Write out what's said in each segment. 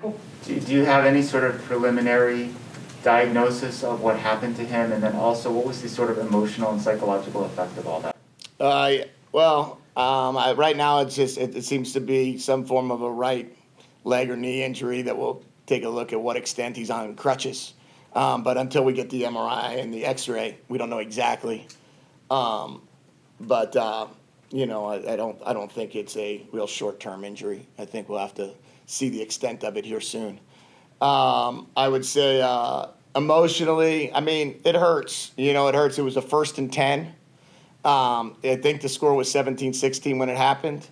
Do you have any sort of preliminary diagnosis of what happened to him? And then also, what was the sort of emotional and psychological effect of all that? Right now it seems to be some form of a right leg or knee injury that we'll take a look at what extent he's on crutches. But until we get the MRI and the X-ray, we don't know exactly. I don't think it's a real short-term injury. I think we'll have to see the extent of it here soon. I would say emotionally, I mean, it hurts. It hurts. It was a 1st and 10. I think the score was 17-16 when it happened.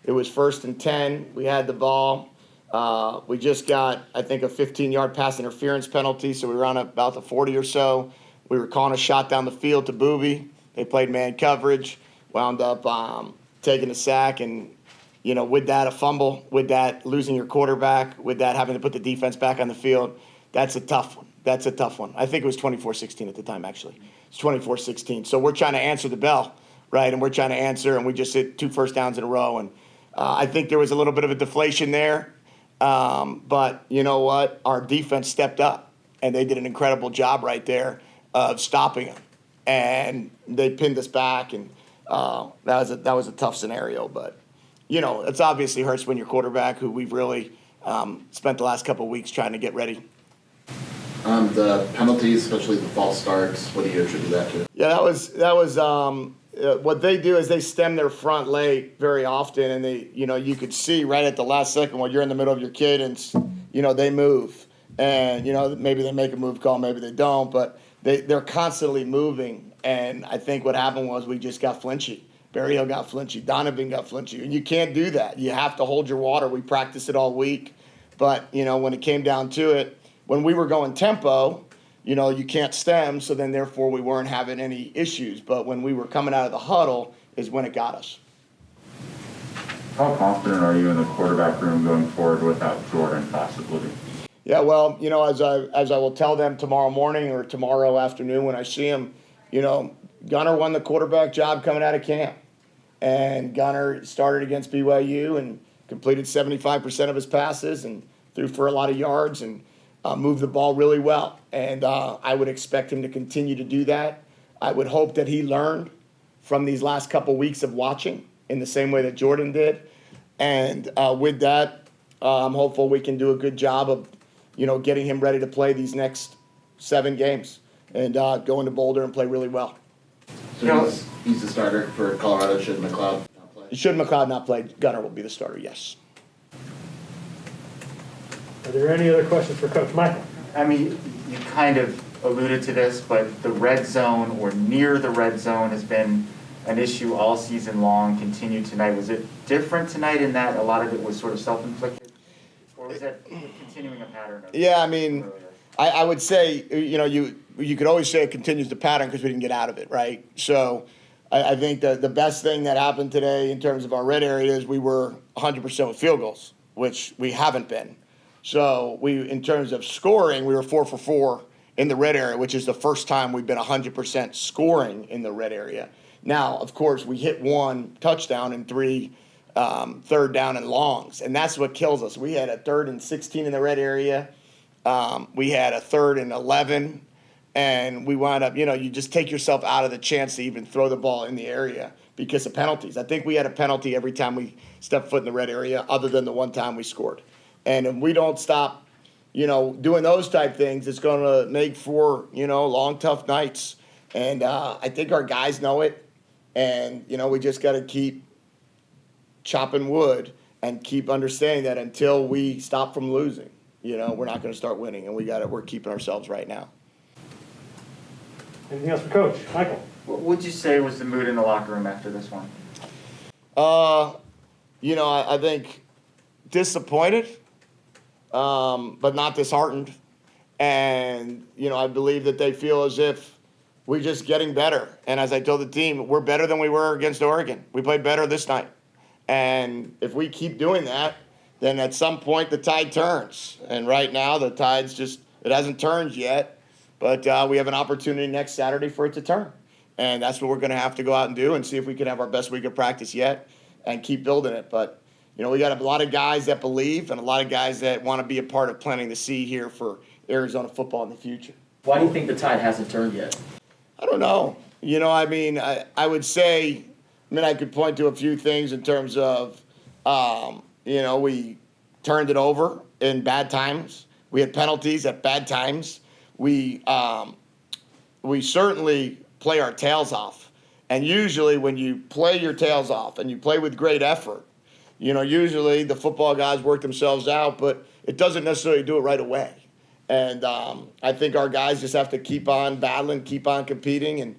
It was 1st and 10. We had the ball. We just got, I think, a 15-yard pass interference penalty, so we were on about the 40 or so. We were calling a shot down the field to Booby. They played man coverage, wound up taking a sack, and, with that, a fumble, with that, losing your quarterback, with that, having to put the defense back on the field, that's a tough one. That's a tough one. I think it was 24-16 at the time, actually. It's 24-16. So we're trying to answer the bell, right? And we're trying to answer, and we just hit 2 first downs in a row. And I think there was a little bit of a deflation there. But you know what? Our defense stepped up, and they did an incredible job right there of stopping them. And they pinned us back, and that was a tough scenario. But, it's obviously hurts when your quarterback, who we've really spent the last couple of weeks trying to get ready. The penalties, especially the false starts, what do you attribute that to? Yeah, that was what they do is they stem their front leg very often, and they, you could see right at the last second when you're in the middle of your cadence, they move, and maybe they make a move call, maybe they don't, but they're constantly moving, and I think what happened was we just got flinchy. Barry Hill got flinchy, Donovan got flinchy, and you can't do that. You have to hold your water. We practiced it all week, but when it came down to it, when we were going tempo, you can't stem, so then therefore we weren't having any issues. But when we were coming out of the huddle is when it got us. How confident are you in the quarterback room going forward without Jordan possibly? Yeah, well, as I will tell them tomorrow morning or tomorrow afternoon when I see them, Gunnar won the quarterback job coming out of camp. And Gunnar started against BYU and completed 75% of his passes and threw for a lot of yards and moved the ball really well. And I would expect him to continue to do that. I would hope that he learned from these last couple weeks of watching in the same way that Jordan did. And with that, I'm hopeful we can do a good job of, getting him ready to play these next 7 games and go into Boulder and play really well. So he's the starter for Colorado. Should McCloud not play? Should McCloud not play, Gunnar will be the starter, yes. Are there any other questions for Coach Michael? I mean, you kind of alluded to this, but the red zone or near the red zone has been an issue all season long, continued tonight. Was it different tonight in that a lot of it was sort of self-inflicted? Or was that continuing a pattern? Yeah, I mean, I would say, you could always say it continues the pattern because we didn't get out of it, right? So I think the best thing that happened today in terms of our red area is we were 100% with field goals, which we haven't been. So in terms of scoring, we were 4 for 4 in the red area, which is the first time we've been 100% scoring in the red area. Now, of course, we hit 1 touchdown and 3 third down and longs, and that's what kills us. We had a 3rd and 16 in the red area. We had a 3rd and 11, and we wound up, you just take yourself out of the chance to even throw the ball in the area because of penalties. I think we had a penalty every time we stepped foot in the red area other than the one time we scored. And if we don't stop, doing those type things, it's going to make for, long, tough nights. And I think our guys know it. And, we just got to keep chopping wood and keep understanding that until we stop from losing, we're not going to start winning. And we're keeping ourselves right now. Anything else for Coach Michael? What would you say was the mood in the locker room after this one? I think disappointed. But not disheartened. And, I believe that they feel as if we're just getting better. And as I told the team, we're better than we were against Oregon. We played better this night. And if we keep doing that, then at some point the tide turns. And right now the tide's it hasn't turned yet. But we have an opportunity next Saturday for it to turn. And that's what we're going to have to go out and do and see if we can have our best week of practice yet and keep building it. But, You know, we got a lot of guys that believe and a lot of guys that want to be a part of planting the seed here for Arizona football in the future. Why do you think the tide hasn't turned yet? I don't know. You know, I mean, I would say, I mean, I could point to a few things in terms of, you know, we turned it over in bad times. We had penalties at bad times. We certainly play our tails off. And usually when you play your tails off and you play with great effort, you know, usually the football guys work themselves out, but it doesn't necessarily do it right away. And I think our guys just have to keep on battling, keep on competing, and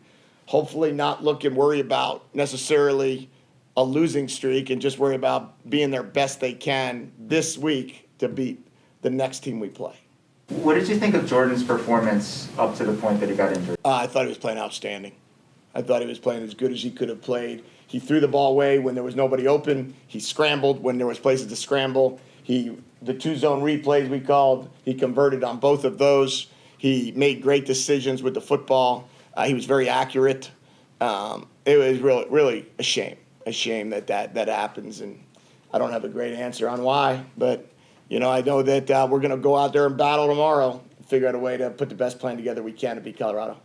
hopefully not look and worry about necessarily a losing streak and just worry about being their best they can this week to beat the next team we play. What did you think of Jordan's performance up to the point that he got injured? I thought he was playing outstanding. I thought he was playing as good as he could have played. He threw the ball away when there was nobody open. He scrambled when there was places to scramble. The two-zone replays we called, he converted on both of those. He made great decisions with the football. He was very accurate. It was really a shame that happens, and I don't have a great answer on why. But you know, I know that we're going to go out there and battle tomorrow, and figure out a way to put the best plan together we can to beat Colorado.